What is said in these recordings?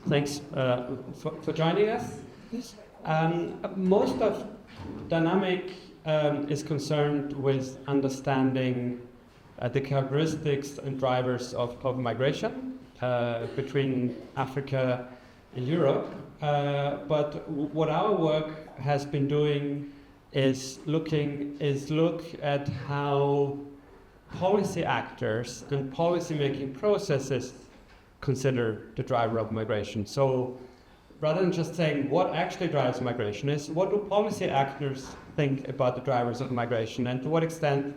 Thanks for joining us. Most of DYNAMIG is concerned with understanding the characteristics and drivers of global migration between Africa and Europe. But what our work has been doing is look at how policy actors and policy-making processes consider the driver of migration. So rather than just saying what actually drives migration is what do policy actors think about the drivers of migration, and to what extent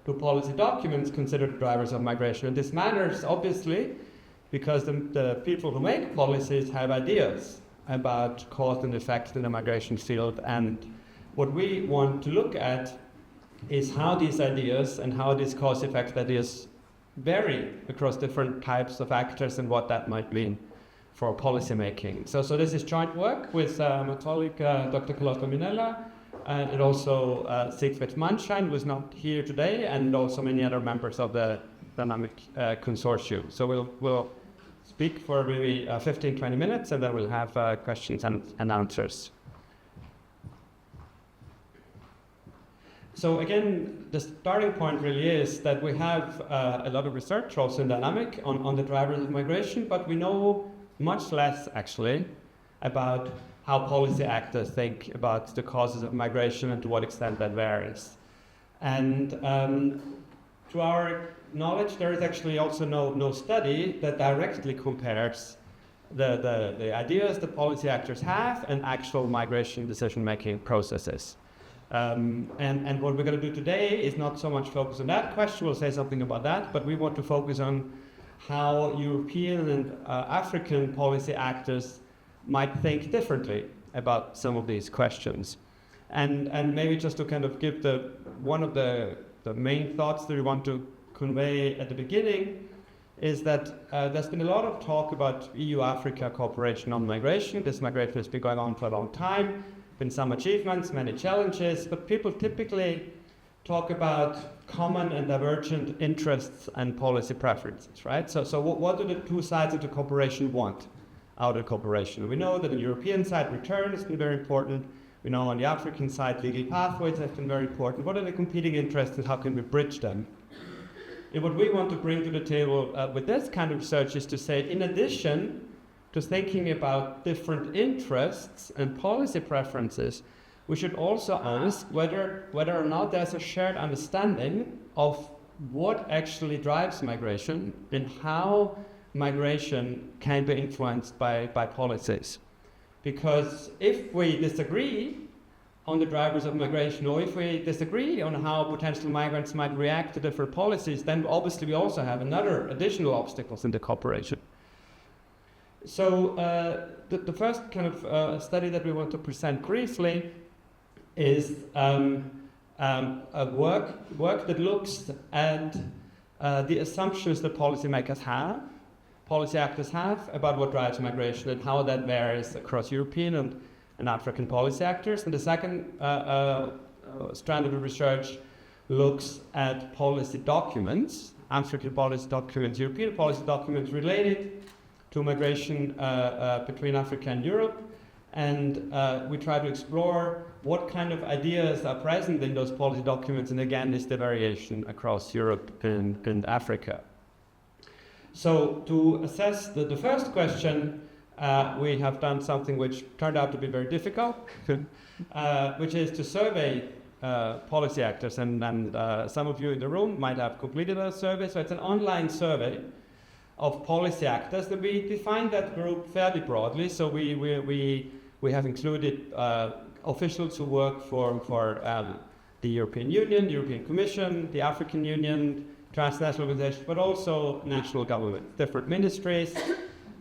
do policy documents consider the drivers of migration. And this matters obviously because the people who make policies have ideas about cause and effect in the migration field, and what we want to look at is how these ideas and how these cause-effect ideas vary across different types of actors and what that might mean for policy making. So this is joint work with my colleague Dr. Carlotta Minnella and also Siegfried Mannschein, who is not here today, and also many other members of the DYNAMIG consortium. So we'll speak for maybe 15-20 minutes, and then we'll have questions and answers. So again, the starting point really is that we have a lot of research also in DYNAMIG on the drivers of migration, but we know much less actually about how policy actors think about the causes of migration and to what extent that varies. And to our knowledge, there is actually also no study that directly compares the ideas that policy actors have and actual migration decision-making processes. And what we're going to do today is not so much focus on that question, we'll say something about that, but we want to focus on how European and African policy actors might think differently about some of these questions. And maybe just to kind of give one of the main thoughts that we want to convey at the beginning is that there's been a lot of talk about EU-Africa cooperation on migration. This migration has been going on for a long time. Been some achievements, many challenges, but people typically talk about common and divergent interests and policy preferences, right? So what do the two sides of the cooperation want out of cooperation? We know that on the European side, return has been very important. We know on the African side, legal pathways have been very important. What are the competing interests and how can we bridge them? And what we want to bring to the table with this kind of research is to say, in addition to thinking about different interests and policy preferences, we should also ask whether or not there's a shared understanding of what actually drives migration and how migration can be influenced by policies. Because if we disagree on the drivers of migration, or if we disagree on how potential migrants might react to different policies, then obviously we also have additional obstacles in the cooperation. So the first kind of study that we want to present briefly is a work that looks at the assumptions that policy actors have about what drives migration and how that varies across European and African policy actors. And the second strand of the research looks at policy documents, African policy documents, European policy documents related to migration between Africa and Europe, and we try to explore what kind of ideas are present in those policy documents, and again, is the variation across Europe and Africa. So to assess the first question, we have done something which turned out to be very difficult, which is to survey policy actors, and some of you in the room might have completed a survey, so it's an online survey of policy actors, and we define that group fairly broadly. So we have included officials who work for the European Union, the European Commission, the African Union, transnational organizations, but also national government, different ministries,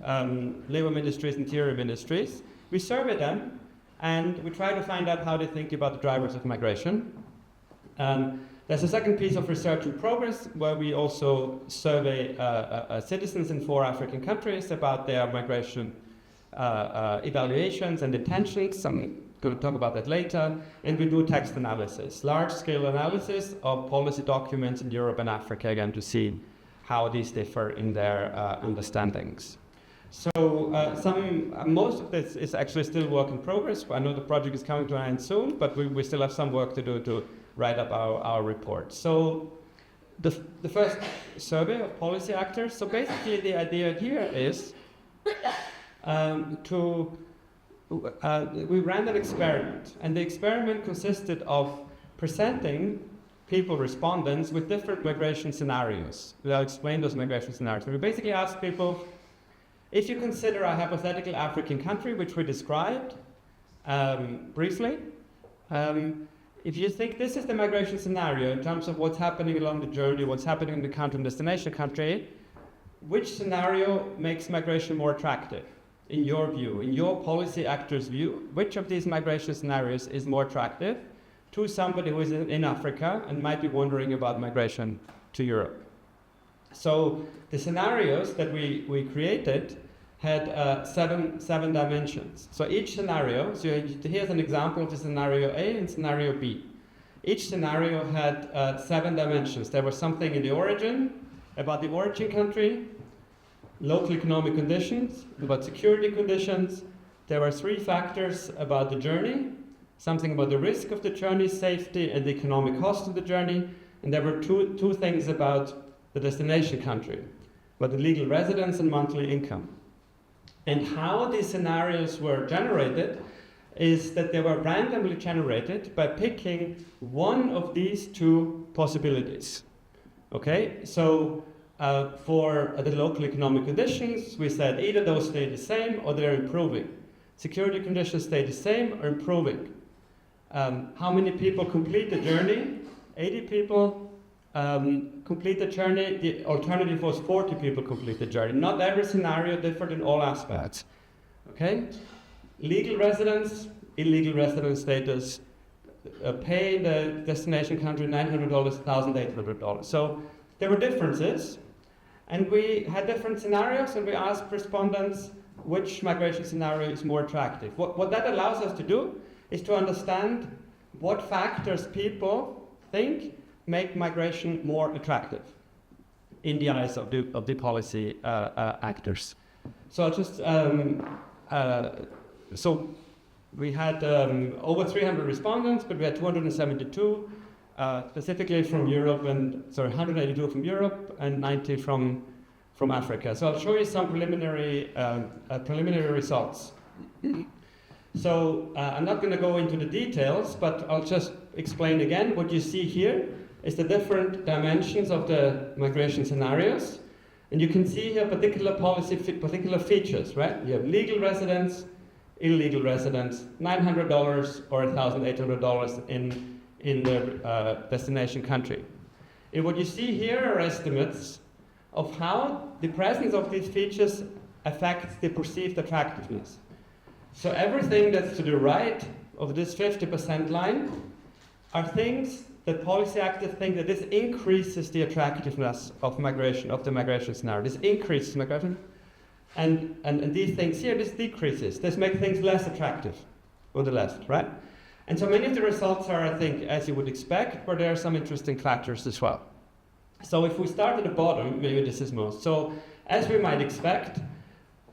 labor ministries, interior ministries. We survey them, and we try to find out how they think about the drivers of migration. There's a second piece of research in progress where we also survey citizens in 4 African countries about their migration evaluations and intentions. I'm going to talk about that later. And we do text analysis, large-scale analysis of policy documents in Europe and Africa, again, to see how these differ in their understandings. So most of this is actually still work in progress. I know the project is coming to an end soon, but we still have some work to do to write up our report. So the first survey of policy actors. So basically the idea here is we ran an experiment, and the experiment consisted of presenting people, respondents, with different migration scenarios. I'll explain those migration scenarios. So we basically asked people, if you consider a hypothetical African country, which we described briefly, if you think this is the migration scenario in terms of what's happening along the journey, what's happening in the country and destination country, which scenario makes migration more attractive in your view, in your policy actor's view? Which of these migration scenarios is more attractive to somebody who is in Africa and might be wondering about migration to Europe? So the scenarios that we created had seven dimensions. So each scenario, so here's an example of the scenario A and scenario B. Each scenario had 7 dimensions. There was something in the origin, about the origin country, local economic conditions, about security conditions. There were 3 factors about the journey, something about the risk of the journey, safety, and the economic cost of the journey. And there were two things about the destination country, about the legal residence and monthly income. And how these scenarios were generated is that they were randomly generated by picking one of these 2 possibilities. Okay, so for the local economic conditions, we said either those stay the same or they're improving. Security conditions stay the same or improving. How many people complete the journey? 80 people complete the journey. The alternative was 40 people complete the journey. Not every scenario differed in all aspects. Okay? Legal residence, illegal residence status, pay in the destination country $900, $1,800. So there were differences, and we had different scenarios, and we asked respondents which migration scenario is more attractive. What that allows us to do is to understand what factors people think make migration more attractive in the eyes of the policy actors. So just so we had over 300 respondents, but we had 272 specifically from Europe, and 182 from Europe and 90 from Africa. So I'll show you some preliminary results. So I'm not going to go into the details, but I'll just explain again. What you see here is the different dimensions of the migration scenarios. And you can see here particular features, right? You have legal residence, illegal residence, $900 or $1,800 in the destination country. And what you see here are estimates of how the presence of these features affects the perceived attractiveness. So everything that's to the right of this 50% line are things that policy actors think that this increases the attractiveness of migration, of the migration scenario. This increases migration. And these things here, this decreases. This makes things less attractive on the left, right? And so many of the results are, I think, as you would expect, but there are some interesting factors as well. So if we start at the bottom, maybe this is most. So as we might expect,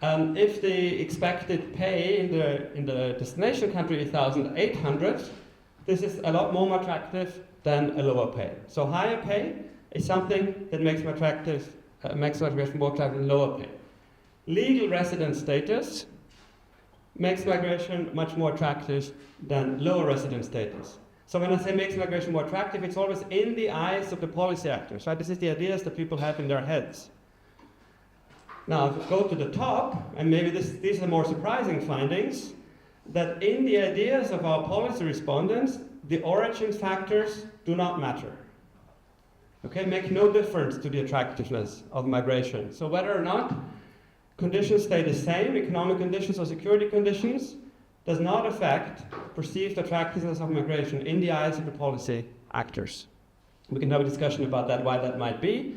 if the expected pay in the destination country is $1,800, this is a lot more attractive than a lower pay. So higher pay is something that makes migration more attractive than lower pay. Legal residence status makes migration much more attractive than lower residence status. So when I say makes migration more attractive, it's always in the eyes of the policy actors, right? This is the ideas that people have in their heads. Now, if we go to the top, and maybe these are more surprising findings, that in the ideas of our policy respondents, the origin factors do not matter. Okay, make no difference to the attractiveness of migration. So whether or not conditions stay the same, economic conditions or security conditions, does not affect perceived attractiveness of migration in the eyes of the policy actors. We can have a discussion about that, why that might be.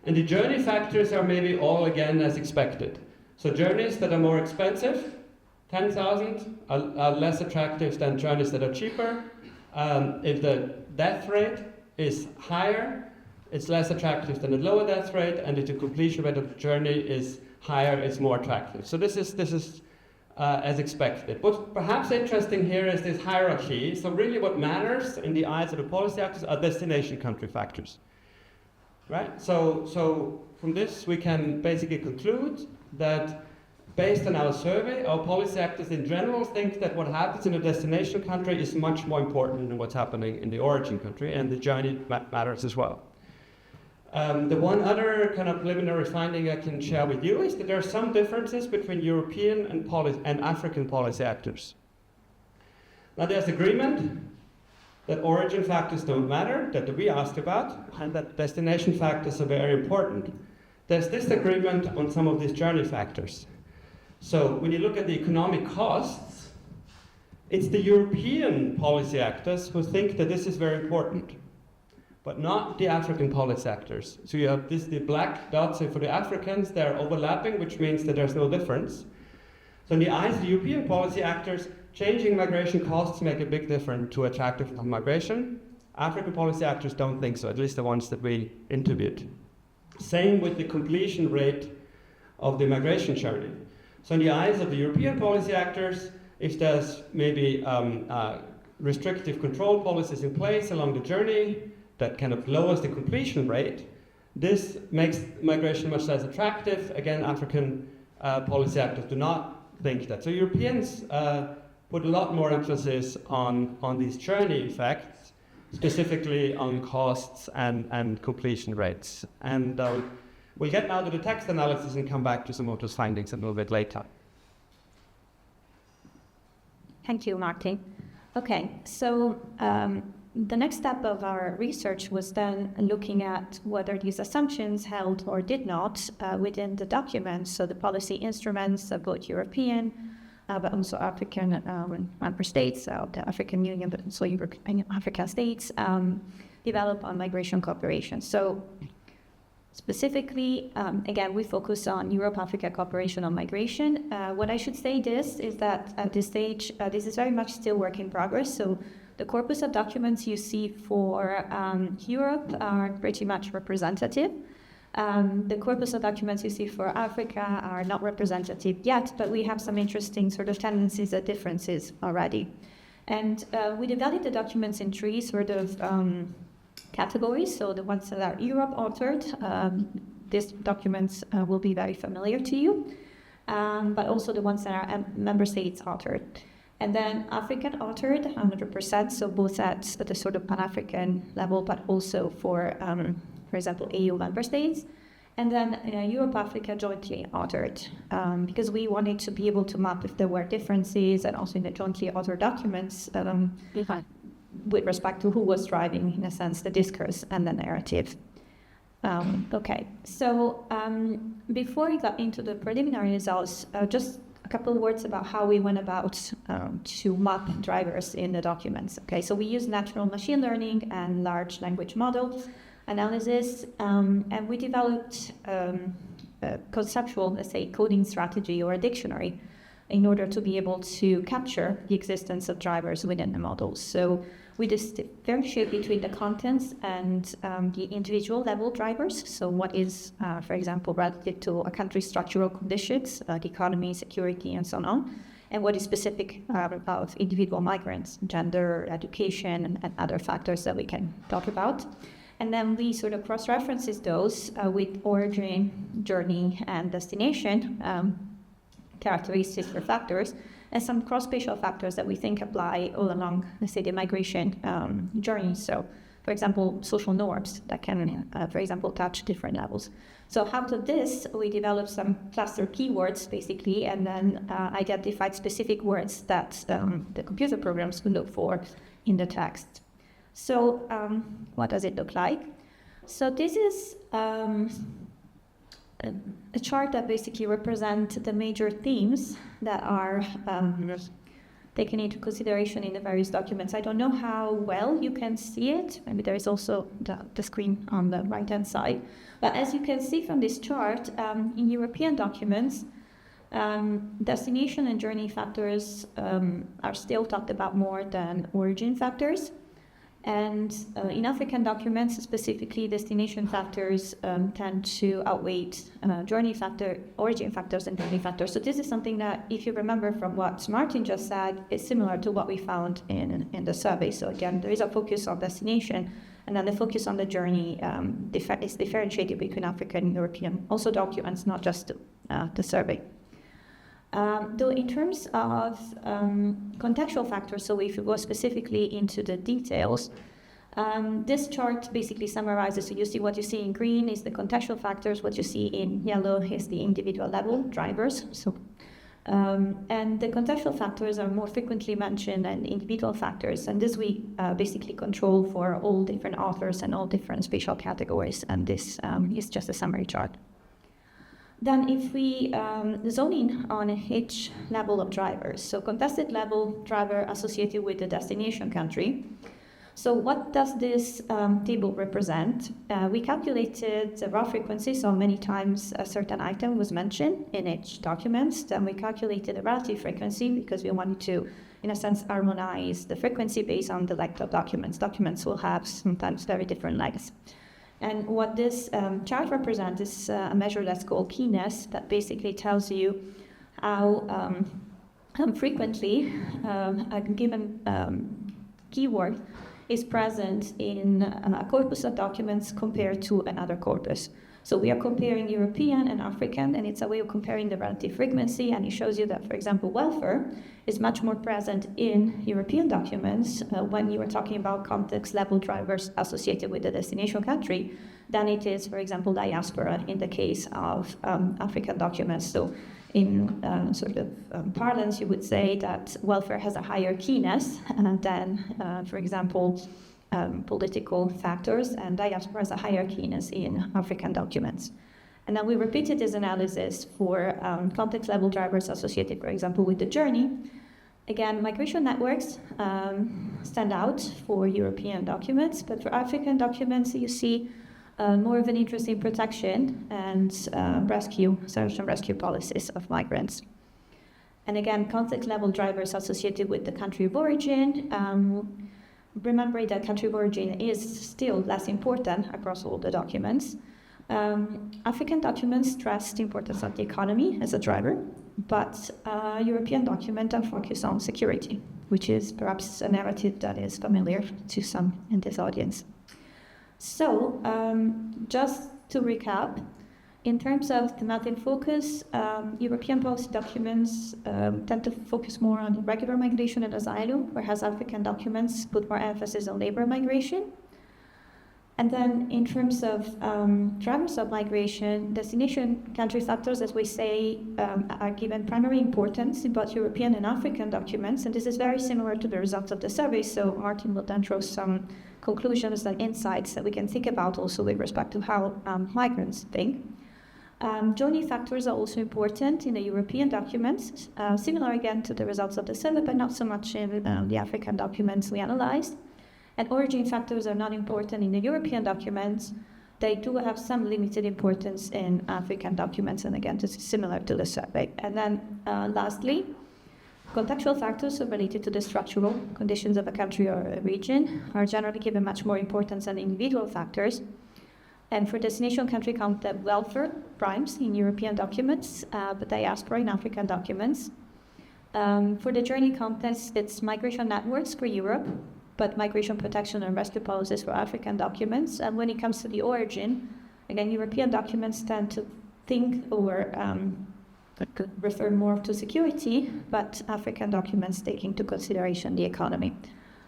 And the journey factors are maybe all again as expected. So journeys that are more expensive, 10,000, are less attractive than journeys that are cheaper. If the death rate is higher, it's less attractive than a lower death rate, and if the completion rate of the journey is higher is more attractive. So this is as expected. What's perhaps interesting here is this hierarchy. So really what matters in the eyes of the policy actors are destination country factors. Right? So from this we can basically conclude that based on our survey, our policy actors in general think that what happens in a destination country is much more important than what's happening in the origin country, and the journey matters as well. The one other kind of preliminary finding I can share with you is that there are some differences between European and African policy actors. Now there's agreement that origin factors don't matter, that we asked about, and that destination factors are very important. There's disagreement on some of these journey factors. So when you look at the economic costs, it's the European policy actors who think that this is very important, but not the African policy actors. So you have the black dots, and for the Africans, they're overlapping, which means that there's no difference. So in the eyes of the European policy actors, changing migration costs make a big difference to attractiveness of migration. African policy actors don't think so, at least the ones that we interviewed. Same with the completion rate of the migration journey. So in the eyes of the European policy actors, if there's maybe restrictive control policies in place along the journey that kind of lowers the completion rate, this makes migration much less attractive. Again, African policy actors do not think that. So Europeans put a lot more emphasis on these journey effects, specifically on costs and completion rates. And we'll get now to the text analysis and come back to some of those findings a little bit later. Thank you, Martin. Okay, so the next step of our research was then looking at whether these assumptions held or did not within the documents, so the policy instruments of both European but also African member states, the African Union, but also European African states, develop on migration cooperation. So specifically, again, we focus on Europe-Africa cooperation on migration. What I should say is that at this stage, this is very much still work in progress. So the corpus of documents you see for Europe are pretty much representative. The corpus of documents you see for Africa are not representative yet, but we have some interesting sort of tendencies and differences already. And we divided the documents in three sort of categories. So the ones that are Europe authored, these documents will be very familiar to you, but also the ones that are member states authored. And then African authored 100%, so both at the sort of Pan-African level, but also for example, EU member states. And then Europe-Africa jointly authored, because we wanted to be able to map if there were differences, and also in the jointly authored documents with respect to who was driving, in a sense, the discourse and the narrative. Okay, so before we got into the preliminary results, just a couple of words about how we went about to map drivers in the documents. Okay, so we use natural machine learning and large language model analysis, and we developed a conceptual, let's say, coding strategy or a dictionary in order to be able to capture the existence of drivers within the models. So we differentiate between the contents and the individual level drivers. So what is, for example, relative to a country's structural conditions, the economy, security, and so on, and what is specific about individual migrants, gender, education, and other factors that we can talk about. And then we sort of cross-references those with origin, journey, and destination characteristics or factors, and some cross-spatial factors that we think apply all along, let's say, the migration journey. So, for example, social norms that can, for example, touch different levels. So out of this, we developed some cluster keywords, basically, and then identified specific words that the computer programs would look for in the text. So what does it look like? So this is a chart that basically represents the major themes that are taken into consideration in the various documents. I don't know how well you can see it. Maybe there is also the screen on the right-hand side. But as you can see from this chart, in European documents, destination and journey factors are still talked about more than origin factors. And in African documents, specifically, destination factors tend to outweigh origin factors and journey factors. So this is something that, if you remember from what Martin just said, is similar to what we found in the survey. So again, there is a focus on destination, and then the focus on the journey is differentiated between African and European, also documents, not just the survey. Though in terms of contextual factors, so if you go specifically into the details, this chart basically summarizes, so you see what you see in green is the contextual factors, what you see in yellow is the individual level drivers. So, and the contextual factors are more frequently mentioned than individual factors, and this we basically control for all different authors and all different spatial categories, and this is just a summary chart. Then if we zone in on each level of drivers, so contested level driver associated with the destination country. So what does this table represent? We calculated the raw frequency, so many times a certain item was mentioned in each document. Then we calculated the relative frequency because we wanted to, in a sense, harmonize the frequency based on the length of documents. Documents will have sometimes very different lengths. And what this chart represents is a measure that's called keyness, that basically tells you how frequently a given keyword is present in a corpus of documents compared to another corpus. So we are comparing European and African, and it's a way of comparing the relative frequency, and it shows you that, for example, welfare is much more present in European documents when you are talking about context level drivers associated with the destination country than it is, for example, diaspora in the case of African documents. So in parlance, you would say that welfare has a higher keyness than, for example, political factors, and diaspora has a higher keyness in African documents. And then we repeated this analysis for context level drivers associated, for example, with the journey. Again, migration networks stand out for European documents, but for African documents, you see more of an interest in protection and search and rescue policies of migrants. And again, context level drivers associated with the country of origin. Remember that country of origin is still less important across all the documents. African documents stress the importance of the economy as a driver, but European documents are focused on security, which is perhaps a narrative that is familiar to some in this audience. So, just to recap, in terms of thematic focus, European policy documents tend to focus more on irregular migration and asylum, whereas African documents put more emphasis on labor migration. And then in terms of drivers of migration, destination country factors, as we say, are given primary importance in both European and African documents, and this is very similar to the results of the survey, so Martin will then draw some conclusions and insights that we can think about also with respect to how migrants think. Journey factors are also important in the European documents, similar again to the results of the survey, but not so much in the African documents we analyzed. And origin factors are not important in the European documents. They do have some limited importance in African documents, and again, this is similar to the survey. And then lastly, contextual factors are related to the structural conditions of a country or a region are generally given much more importance than individual factors. And for destination country content, welfare primes in European documents, but diaspora in African documents. For the journey context, it's migration networks for Europe, but migration protection and rescue policies for African documents. And when it comes to the origin, again, European documents tend to think or refer more to security, but African documents take into consideration the economy.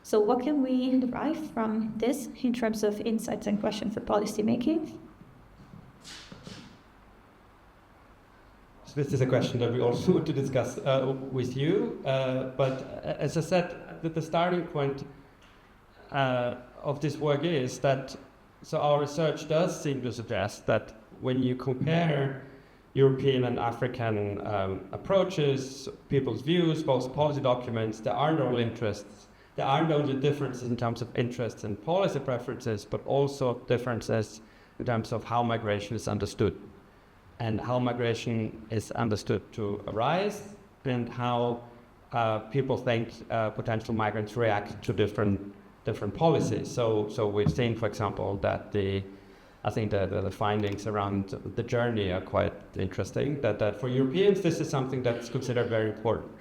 So what can we derive from this in terms of insights and questions for policy making? So this is a question that we also want to discuss with you, but as I said, the starting point of this work is that, so our research does seem to suggest that when you compare European and African approaches, people's views, both policy documents, there aren't only interests, there aren't only differences in terms of interests and policy preferences, but also differences in terms of how migration is understood and how migration is understood to arise and how people think potential migrants react to different different policies. So we've seen, for example, that I think the findings around the journey are quite interesting, that for Europeans this is something that's considered very important.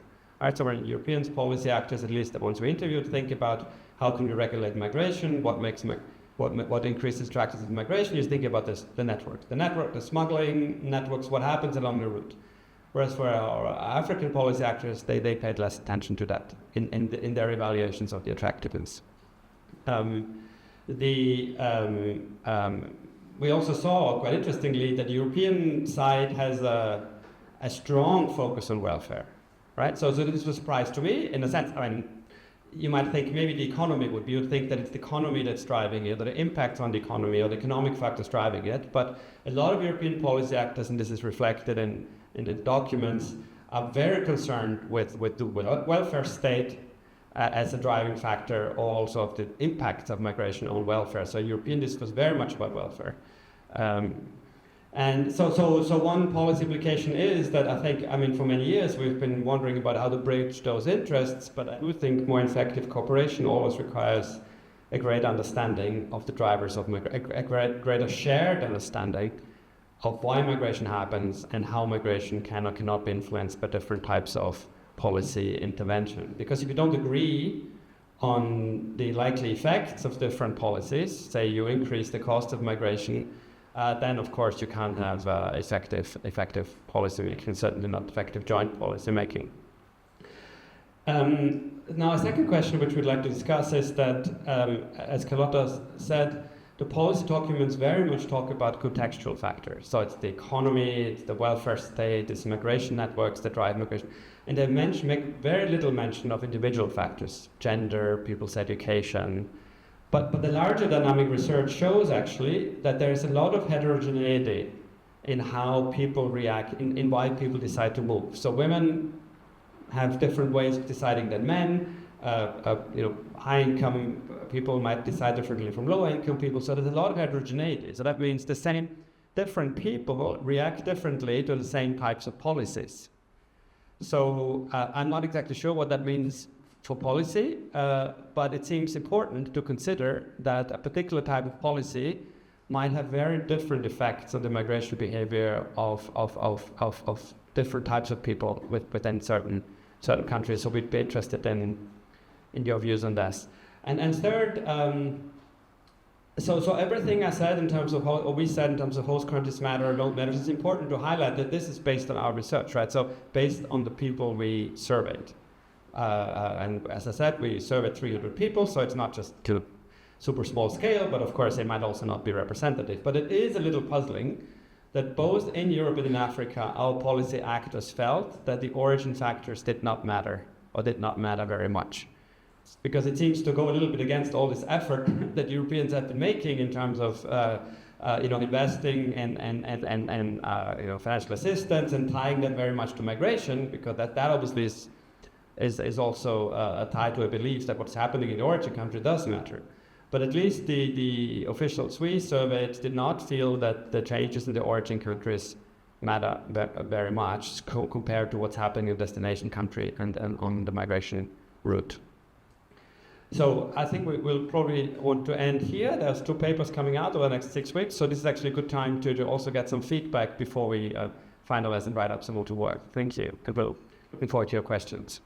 Right, so when Europeans policy actors, at least the ones we interviewed, think about how can we regulate migration, what increases attractiveness of migration, you think about the network, the smuggling networks, what happens along the route. Whereas for our African policy actors, they paid less attention to that in their evaluations of the attractiveness. We also saw, quite interestingly, that the European side has a strong focus on welfare, right? So this was a surprise to me, in a sense. I mean, you might think maybe the economy would be, you'd think that it's the economy that's driving it, or the impact on the economy, or the economic factors driving it. But a lot of European policy actors, and this is reflected in the documents, are very concerned with the welfare state as a driving factor, also of the impacts of migration on welfare. So European discourse very much about welfare. And so one policy implication is that I think, I mean, for many years we've been wondering about how to bridge those interests, but I do think more effective cooperation always requires a great understanding of the drivers of migration, a greater shared understanding of why migration happens and how migration can or cannot be influenced by different types of policy intervention. Because if you don't agree on the likely effects of different policies, say you increase the cost of migration, then of course you can't have effective policy making, certainly not effective joint policy making. Now a second question which we'd like to discuss is that, as Carlotta said, the policy documents very much talk about contextual factors. So it's the economy, it's the welfare state, it's migration networks that drive migration. And they make very little mention of individual factors, gender, people's education. But the larger dynamic research shows actually that there is a lot of heterogeneity in how people react, in why people decide to move. So women have different ways of deciding than men. High income people might decide differently from low income people. So there's a lot of heterogeneity. So that means different people react differently to the same types of policies. So I'm not exactly sure what that means for policy, but it seems important to consider that a particular type of policy might have very different effects on the migration behavior of different types of people within certain countries. So we'd be interested in your views on this. And third, so everything I said in terms of or we said in terms of host countries matter or don't matter, it's important to highlight that this is based on our research, right? So based on the people we surveyed. And as I said, we surveyed 300 people, so it's not just to super small scale, but of course they might also not be representative. But it is a little puzzling that both in Europe and in Africa, our policy actors felt that the origin factors did not matter, or did not matter very much. Because it seems to go a little bit against all this effort that Europeans have been making in terms of investing and financial assistance and tying that very much to migration, because that obviously is also tied to a belief that what's happening in the origin country does matter. But at least the officials we surveyed did not feel that the changes in the origin countries matter very much compared to what's happening in the destination country and on the migration route. So I think we'll probably want to end here. There's 2 papers coming out over the next 6 weeks, so this is actually a good time to also get some feedback before we finalize and write up some more to work. Thank you, and we're looking forward to your questions.